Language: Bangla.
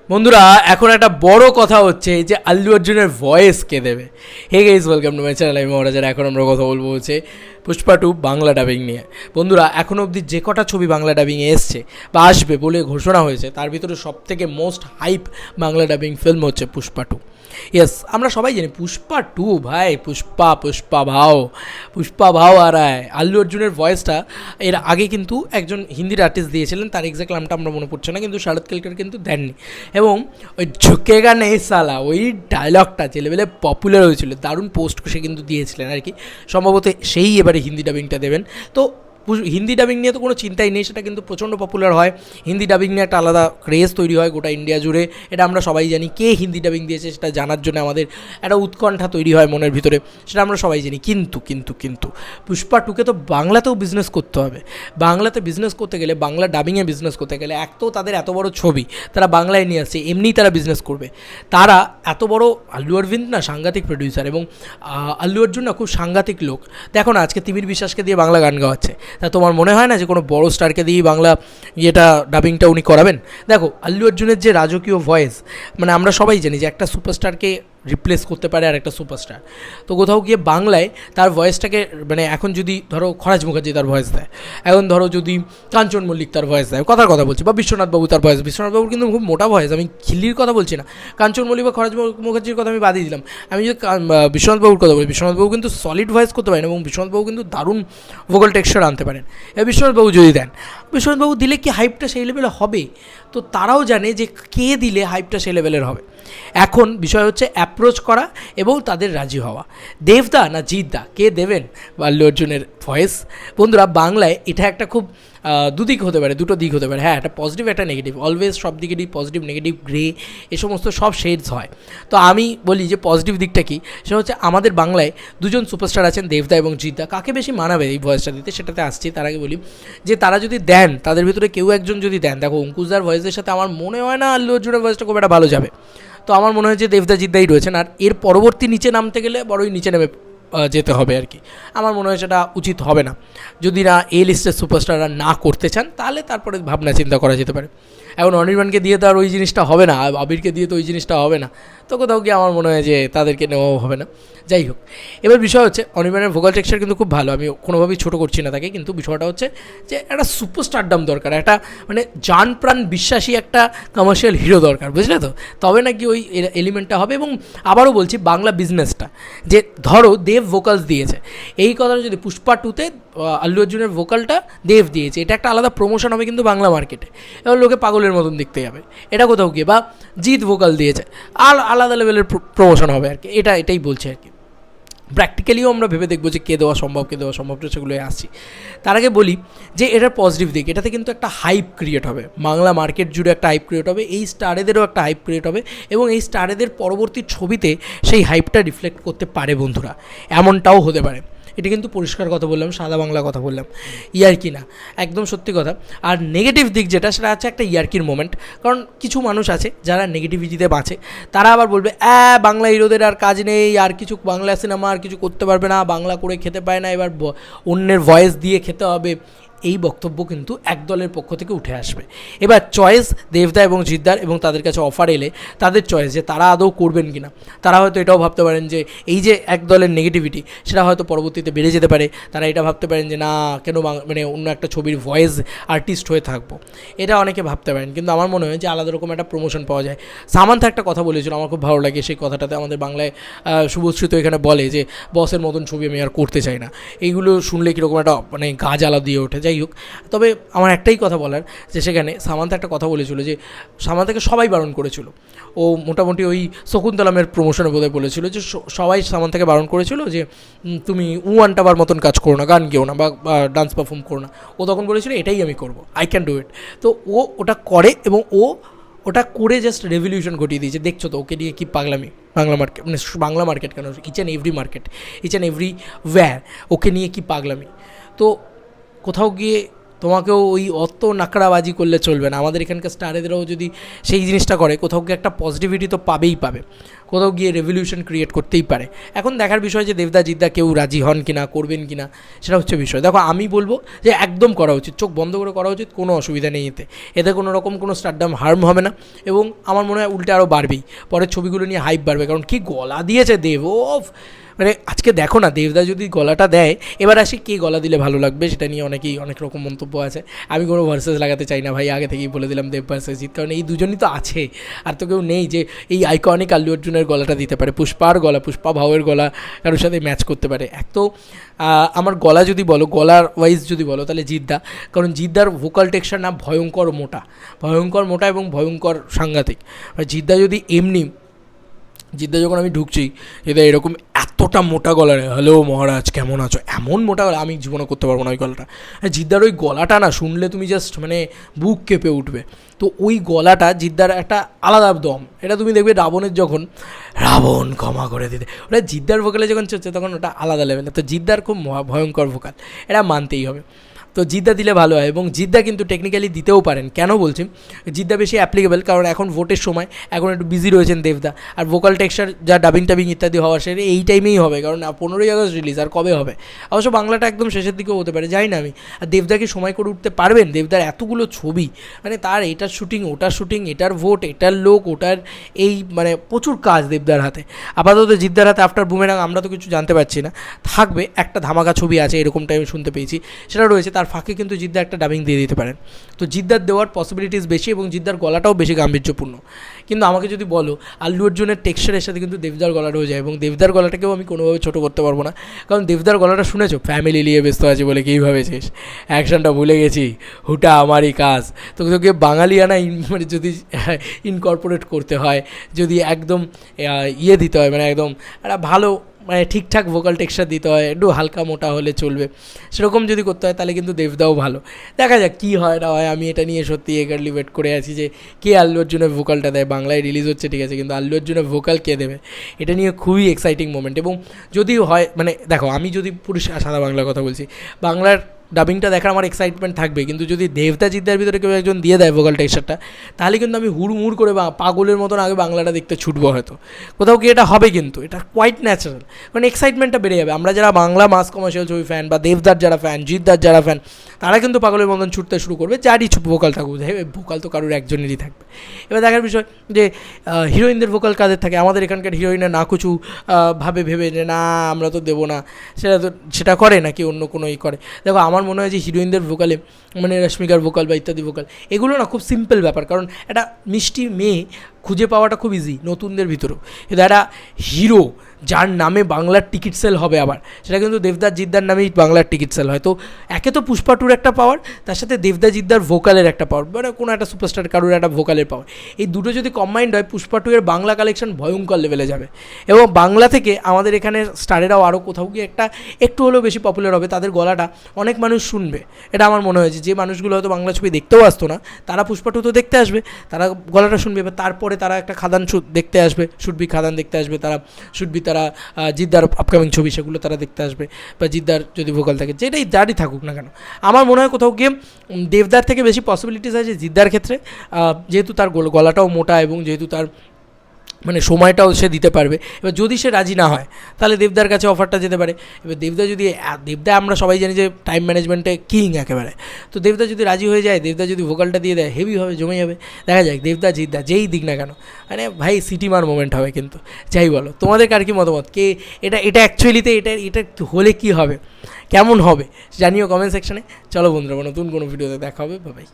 বন্ধুরা এখন একটা বড় কথা হচ্ছে যে আল্লু অর্জুনের ভয়েস কে দেবে। Hey guys, welcome to my channel. আমি মহারাজার। এখন আমরা কথা বলবো হচ্ছে পুষ্পা 2 বাংলা ডাবিং নিয়ে। বন্ধুরা এখন অবধি যে কটা ছবি বাংলা ডাবিংয়ে এসছে বা আসবে বলে ঘোষণা হয়েছে, তার ভিতরে সবথেকে most hype Bangla dubbing film হচ্ছে পুষ্পা 2। ইয়েস, আমরা সবাই জানি পুষ্পা 2 ভাই, পুষ্পা ভাও আর রায়। আল্লু অর্জুনের ভয়েসটা এর আগে কিন্তু একজন হিন্দির আর্টিস্ট দিয়েছিলেন, তার এক্সাক্ট নামটা আমরা মনে পড়ছে না, কিন্তু শারদ কেলকার কিন্তু দেননি। এবং ওই ঝুঁকেগা নেই সালা, ওই ডায়লগটা যে লেভেলে পপুলার হয়েছিল, দারুণ পোস্ট সে কিন্তু দিয়েছিলেন আর কি। সম্ভবত সেই এবারে হিন্দি ডাবিংটা দেবেন। তো হিন্দি ডাবিং নিয়ে তো কোনো চিন্তাই নেই, সেটা কিন্তু প্রচণ্ড পপুলার হয়। হিন্দি ডাবিং নিয়ে একটা আলাদা ক্রেজ তৈরি হয় গোটা ইন্ডিয়া জুড়ে, এটা আমরা সবাই জানি। কে হিন্দি ডাবিং দিয়েছে সেটা জানার জন্য আমাদের একটা উৎকণ্ঠা তৈরি হয় মনের ভিতরে, সেটা আমরা সবাই জানি। কিন্তু পুষ্পা 2কে তো বাংলাতেও বিজনেস করতে হবে। বাংলাতে বিজনেস করতে গেলে, বাংলা ডাবিংয়ে বিজনেস করতে গেলে, এক তো তাদের এত বড় ছবি তারা বাংলায় নিয়ে আসছে, এমনিই তারা বিজনেস করবে। তারা এত বড়, আল্লু অরবিন্দ না সাংঘাতিক প্রডিউসার, এবং আল্লু অর্জুন না খুব সাংঘাতিক লোক। দেখো না, আজকে তিমির বিশ্বাসকে দিয়ে বাংলা গান গাওয়াচ্ছে, তা তোমার মনে হয় না যে কোনো বড় স্টারকে দিয়েই বাংলা ইয়েটা ডাবিংটা উনি করাবেন? দেখো আল্লু অর্জুনের যে রাজকীয় ভয়েস, মানে আমরা সবাই জানি যে একটা সুপারস্টারকে রিপ্লেস করতে পারে আর একটা সুপারস্টার। তো কোথাও গিয়ে বাংলায় তার ভয়েসটাকে, মানে এখন যদি ধরো খরাজ মুখার্জি তার ভয়েস দেয়, এখন ধরো যদি কাঞ্চন মল্লিক তার ভয়েস দেয়, কথার কথা বলছি, বা বিশ্বনাথবাবু তার ভয়েস, বিশ্বনাথবাবুর কিন্তু খুব মোটা ভয়েস, আমি খিল্লির কথা বলছি না, কাঞ্চন মল্লিক বা খরাজ মুখার্জির কথা আমি বাদই দিলাম। আমি যদি বিশ্বনাথবাবুর কথা বলি, বিশ্বনাথবাবু কিন্তু সলিড ভয়েস করতে পারেন, এবং বিশ্বনাথবাবু কিন্তু দারুণ ভোকাল টেক্সচার আনতে পারেন। এবার বিশ্বনাথবাবু যদি দেন, বিশ্বনাথবাবু দিলে কি হাইপটা সেই লেভেলে হবে? তো তারাও জানে যে কে দিলে হাইপটা সেই লেভেলের হবে। এখন বিষয় হচ্ছে অ্যাপ্রোচ করা এবং তাদের রাজি হওয়া। দেবদা না জিৎদা, কে দেবেন আল্লু অর্জুনের ভয়েস? বন্ধুরা বাংলায় এটা একটা খুব দুদিক হতে পারে, দুটো দিক হতে পারে। হ্যাঁ, একটা পজিটিভ একটা নেগেটিভ, অলওয়েজ সব দিকেরই পজিটিভ নেগেটিভ গ্রে এ সমস্ত সব শেডস হয়। তো আমি বলি যে পজিটিভ দিকটা কী, সেটা হচ্ছে আমাদের বাংলায় দুজন সুপারস্টার আছেন, দেবদা এবং জিৎদা। কাকে বেশি মানাবে এই ভয়েসটা দিতে, সেটাতে আসছি। তার আগে বলি যে তারা যদি দেন, তাদের ভিতরে কেউ একজন যদি দেন, দেখো অঙ্কুশদার ভয়েসের সাথে আমার মনে হয় না আল্লু অর্জুনের ভয়েসটা খুব একটা ভালো যাবে। তো আমার মনে হয় যে দেবদা জিদ্দাই রয়েছেন, আর এর পরবর্তী নিচে নামতে গেলে বড়ই নিচে নেমে যেতে হবে আর কি। আমার মনে হয় সেটা উচিত হবে না। যদি না এই লিস্টের সুপারস্টাররা না করতে চান, তাহলে তারপরে ভাবনা চিন্তা করা যেতে পারে। এখন অনির্বাণকে দিয়ে তো আর ওই জিনিসটা হবে না, আবিরকে দিয়ে তো ওই জিনিসটা হবে না। তো কোথাও গিয়ে আমার মনে হয় যে তাদেরকে নেওয়াও হবে না। যাই হোক, এবার বিষয় হচ্ছে অনির্বাণের ভোকাল টেক্সচার কিন্তু খুব ভালো, আমি কোনোভাবেই ছোটো করছি না তাকে, কিন্তু বিষয়টা হচ্ছে যে একটা সুপারস্টারডাম দরকার, একটা মানে জান প্রাণ বিশ্বাসী একটা কমার্শিয়াল হিরো দরকার, বুঝলে তো? তবে নাকি ওই এলিমেন্টটা হবে। এবং আবারও বলছি, বাংলা বিজনেসটা যে ধরো দেব ভোকালস দিয়েছে, এই কথাটা যদি পুষ্পা 2তে আল্লু অর্জুনের ভোকালটা দেব দিয়েছে, এটা একটা আলাদা প্রমোশন হবে কিন্তু বাংলা মার্কেটে। এবার লোকে পাগলের মতন দেখতে যাবে এটা কোথাও গিয়ে। বা জিৎ ভোকাল দিয়েছে, আর আলাদা লেভেলের প্রমোশন হবে আর কি। এটাই বলছে আর কি। প্র্যাকটিক্যালিও আমরা ভেবে দেখবো যে কে দেওয়া সম্ভব সেগুলোই আসছি। তার আগে বলি যে এটার পজিটিভ দিক, এটাতে কিন্তু একটা হাইপ ক্রিয়েট হবে, বাংলা মার্কেট জুড়ে একটা হাইপ ক্রিয়েট হবে, এই স্টারেদেরও একটা হাইপ ক্রিয়েট হবে, এবং এই স্টারেদের পরবর্তী ছবিতে সেই হাইপটা রিফ্লেক্ট করতে পারে বন্ধুরা, এমনটাও হতে পারে। এটা কিন্তু পরিষ্কার কথা বললাম, সাদা বাংলা কথা বললাম, ইয়ার্কি না, একদম সত্যি কথা। আর নেগেটিভ দিক যেটা, সেটা আছে একটা ইয়ার্কির মোমেন্ট। কারণ কিছু মানুষ আছে যারা নেগেটিভিটিতে বাঁচে, তারা আবার বলবে বাংলা হিরোদের আর কাজ নেই, আর কিছু বাংলা সিনেমা আর কিছু করতে পারবে না, বাংলা করে খেতে পায় না, এবার অন্যের ভয়েস দিয়ে খেতে হবে। এই বক্তব্য কিন্তু এক দলের পক্ষ থেকে উঠে আসবে। এবার চয়েস দেবদা এবং জিদ্দার, এবং তাদের কাছে অফার এলে তাদের চয়েস যে তারা আদৌ করবেন কি না। তারা হয়তো এটাও ভাবতে পারেন যে এই যে এক দলের নেগেটিভিটি, সেটা হয়তো পরবর্তীতে বেড়ে যেতে পারে। তারা এটা ভাবতে পারেন যে না, কেন মানে অন্য একটা ছবির ভয়েস আর্টিস্ট হয়ে থাকবো, এটা অনেকে ভাবতে পারেন। কিন্তু আমার মনে হয় যে আলাদা রকম একটা প্রমোশন পাওয়া যায়। সামান্থা একটা কথা বলেছিল, আমার খুব ভালো লাগে সেই কথাটাতে। আমাদের বাংলায় শুভশ্রী তো এখানে বলে যে বসের মতন ছবি আমি আর করতে চাই না। এইগুলো শুনলে কীরকম একটা মানে গা জ্বালা দিয়ে ওঠে। যাই হোক, তবে আমার একটাই কথা বলার, যে সেখানে সামান্থা একটা কথা বলেছিল যে সামান্থাকে সবাই বারণ করেছিল। ও মোটামুটি ওই শকুন্তলামের প্রমোশনে বোধহয় বলেছিল যে সবাই সামান্থাকে বারণ করেছিল যে তুমি আন্টাবার মতন কাজ করো না, গান গেও না, বা ডান্স পারফর্ম করো না। ও তখন বলেছিল এটাই আমি করবো, আই ক্যান ডু ইট। তো ও ওটা করে, এবং ওটা করে জাস্ট রেভলিউশন ঘটিয়ে দিয়েছে। দেখছো তো ওকে নিয়ে কী পাগলামি, বাংলা মার্কেট, মানে বাংলা মার্কেট কেন, each and every market, each and every ওকে নিয়ে কী পাগলামি। তো কোথাও গিয়ে তোমাকেও ওই অত নাকড়াবাজি করলে চলবে না। আমাদের এখানকার স্টারেদেরও যদি সেই জিনিসটা করে, কোথাও গিয়ে একটা পজিটিভিটি তো পাবেই পাবে, কোথাও গিয়ে রেভলিউশন ক্রিয়েট করতেই পারে। এখন দেখার বিষয় যে দেবদা জিদ্দা কেউ রাজি হন কি না, করবেন কি না, সেটা হচ্ছে বিষয়। দেখো আমি বলবো যে একদম করা উচিত, চোখ বন্ধ করে করা উচিত, কোনো অসুবিধা নেই এতে, এতে কোনো রকম কোনো স্টারডাম হার্ম হবে না, এবং আমার মনে হয় উল্টে আরও বাড়বেই, পরের ছবিগুলো নিয়ে হাইপ বাড়বে। কারণ কি গলা দিয়েছে দেব, ও মানে আজকে দেখো না, দেবদা যদি গলাটা দেয়, এবার আসি কে গলা দিলে ভালো লাগবে, সেটা নিয়ে অনেকেই অনেক রকম মন্তব্য আছে। আমি কোনো ভার্সেস লাগাতে চাই না ভাই, আগে থেকেই বলে দিলাম দেব ভার্সেস জিৎ, কারণ এই দুজনই তো আছে, আর তো কেউ নেই যে এই আইকনিক আল্লু অর্জুনের গলাটা দিতে পারে। পুষ্পার গলা, পুষ্পা ভাউয়ের গলা কারোর সাথে ম্যাচ করতে পারে। এক তো আমার গলা যদি বলো, গলার ওয়াইজ যদি বলো, তাহলে জিদ্দা, কারণ জিদ্দার ভোকাল টেক্সচার না ভয়ঙ্কর মোটা এবং ভয়ঙ্কর সাংঘাতিক। জিদ্দা যদি এমনি, জিদ্দা যখন আমি ঢুকছি, জিদ্দা এরকম এতটা মোটা গলার, হ্যালো মহারাজ কেমন আছো, এমন মোটা গলা আমি জীবনে করতে পারবো না ওই গলাটা। জিদ্দার ওই গলাটা না শুনলে তুমি জাস্ট মানে বুক কেঁপে উঠবে। তো ওই গলাটা জিদ্দার একটা আলাদা দম, এটা তুমি দেখবে রাবণের যখন রাবণ ক্ষমা করে দিতে, ওটা জিদ্দার ভোকালে যখন চলছে তখন ওটা আলাদা লেভেলে। তো জিদ্দার খুব ভয়ঙ্কর ভোকাল, এটা মানতেই হবে। তো জিদ্দা দিলে ভালো হয়, এবং জিদ্দা কিন্তু টেকনিক্যালি দিতেও পারেন। কেন বলছি, জিদ্দা বেশি অ্যাপ্লিকেবল, কারণ এখন ভোটের সময়, এখন একটু বিজি রয়েছেন দেবদা, আর ভোকাল টেক্সচার যা ডাবিং টাবিং ইত্যাদি হওয়া সেটা এই টাইমেই হবে, কারণ 15ই আগস্ট রিলিজ, আর কবে হবে, অবশ্য বাংলাটা একদম শেষের দিকেও হতে পারে, যাই না আমি। আর দেবদাকে সময় করে উঠতে পারবেন? দেবদার এতগুলো ছবি, মানে তার এটার শুটিং, ওটার শুটিং, এটার ভোট, এটার লোক, ওটার এই মানে প্রচুর কাজ দেবদার হাতে। আপাতত জিদ্দার হাতে আফটার বুমেরাং আমরা তো কিছু জানতে পারছি না, থাকবে একটা ধামাকা ছবি আছে এরকম টাইমে শুনতে পেয়েছি, সেটা রয়েছে। তার ফাঁকে কিন্তু জিদ্দা একটা ডাবিং দিয়ে দিতে পারেন, তো জিদ্দার দেওয়ার পসিবিলিটিস বেশি, এবং জিদ্দার গলাটাও বেশি গাম্ভীর্যপূর্ণ। কিন্তু আমাকে যদি বলো, আল্লু অর্জুনের টেক্সচারের সাথে কিন্তু দেবদার গলাটাও যায়, এবং দেবদার গলাটাকেও আমি কোনোভাবে ছোটো করতে পারবো না, কারণ দেবদার গলাটা শুনেছো, ফ্যামিলি নিয়ে ব্যস্ত আছে বলে কী ভেবেছিস, অ্যাকশনটা ভুলে গেছি, হুটা আমারই কাজ। তোকে বাঙালিয়ানা মানে যদি ইনকর্পোরেট করতে হয়, যদি একদম ইয়ে দিতে হয়, মানে একদম একটা ভালো মানে ঠিকঠাক ভোকাল টেক্সচার দিতে হয়, একটু হালকা মোটা হলে চলবে, সেরকম যদি করতে হয় তাহলে কিন্তু দেবদাও ভালো। দেখা যাক কী হয় না হয়, আমি এটা নিয়ে সত্যি এগারলি ওয়েট করে আছি যে কে আল্লু অর্জুনের ভোকালটা দেয়। বাংলায় রিলিজ হচ্ছে ঠিক আছে, কিন্তু আল্লু অর্জুনের ভোকাল কে দেবে, এটা নিয়ে খুবই এক্সাইটিং মোমেন্ট। এবং যদি হয়, মানে দেখো আমি যদি পুরো সাদা বাংলার কথা বলছি, বাংলার ডাবিংটা দেখার আমার এক্সাইটমেন্ট থাকবে, কিন্তু যদি দেবদা জিদ্দার ভিতরে কেউ একজন দিয়ে দেয় ভোকাল টেক্সচারটা, তাহলে কিন্তু আমি হুড়মুড় করে বা পাগলের মতন আগে বাংলাটা দেখতে ছুটবো হয়তো, কোথাও কি এটা হবে, কিন্তু এটা কোয়াইট ন্যাচারাল, কারণ এক্সাইটমেন্টটা বেড়ে যাবে। আমরা যারা বাংলা মাস কমার্শিয়াল ছবি ফ্যান, বা দেবদার যারা ফ্যান, জিদ্দার যারা ফ্যান, তারা কিন্তু পাগলের মতন ছুটতে শুরু করবে, যারই ভোকাল থাকুক, ভোকাল তো কারোর একজনেরই থাকবে। এবার দেখার বিষয় যে হিরোইনদের ভোকাল কাদের থাকে, আমাদের এখানকার হিরোইনের না কিছু ভেবে যে না আমরা তো দেবো না, সেটা করে নাকি অন্য কোনো করে। দেখো আমার মনে হয় যে হিরোইনদের ভোকালে, মানে রশ্মিকার ভোকাল বা ইত্যাদি ভোকাল, এগুলো না খুব সিম্পল ব্যাপার, কারণ একটা মিষ্টি মেয়ে খুঁজে পাওয়াটা খুব ইজি নতুনদের ভিতরেও, কিন্তু একটা হিরো যার নামে বাংলার টিকিট সেল হবে, আবার সেটা কিন্তু দেবদার জিদ্দার নামেই বাংলার টিকিট সেল হয়। তো একে তো পুষ্পা টুর একটা পাওয়ার, তার সাথে দেবদা জিদ্দার ভোকালের একটা পাওয়ার, মানে কোনো একটা সুপারস্টার কারোর একটা ভোকালের পাওয়ার, এই দুটো যদি কম্বাইন্ড হয়, পুষ্পা টু এর বাংলা কালেকশন ভয়ঙ্কর লেভেলে যাবে, এবং বাংলা থেকে আমাদের এখানে স্টারেরাও আরও কোথাও গিয়ে একটু হলেও বেশি পপুলার হবে, তাদের গলাটা অনেক মানুষ শুনবে। এটা আমার মনে হয়েছে, যে মানুষগুলো হয়তো বাংলা ছবি দেখতেও আসতো না, তারা পুষ্পা টু তো দেখতে আসবে, তারা গলাটা শুনবে, এবার তারপরে তারা একটা খাদান দেখতে আসবে, শুটবি খাদান দেখতে আসবে, তারা জিদ্দার আপকামিং ছবি সেগুলো তারা দেখতে আসবে, বা জিদ্দার যদি ভোকাল থাকে, যেটাই যারই থাকুক না কেন, আমার মনে হয় কোথাও গিয়ে দেবদার থেকে বেশি পসিবিলিটিস আছে জিদ্দার ক্ষেত্রে, যেহেতু তার গলাটাও মোটা, এবং যেহেতু তার মানে সময়টাও সে দিতে পারবে। এবার যদি সে রাজি না হয়, তাহলে দেবদার কাছে অফারটা যেতে পারে। এবার দেবদা আমরা সবাই জানি যে টাইম ম্যানেজমেন্টে কিং একেবারে, তো দেবদা যদি রাজি হয়ে যায়, দেবদা যদি ভোকালটা দিয়ে দেয়, হেভি হবে, জমে যাবে। দেখা যাক দেবদা জিদ্দা যেই দিক না কেন, মানে ভাই সিটি মার মোমেন্ট হবে। কিন্তু যাই বলো, তোমাদের কার কি মতামত, কে এটা অ্যাকচুয়ালিতে এটা হলে কি হবে, কেমন হবে জানিও কমেন্ট সেকশনে। চলো বন্ধুরা, নতুন কোনো ভিডিওতে দেখা হবে, বাই।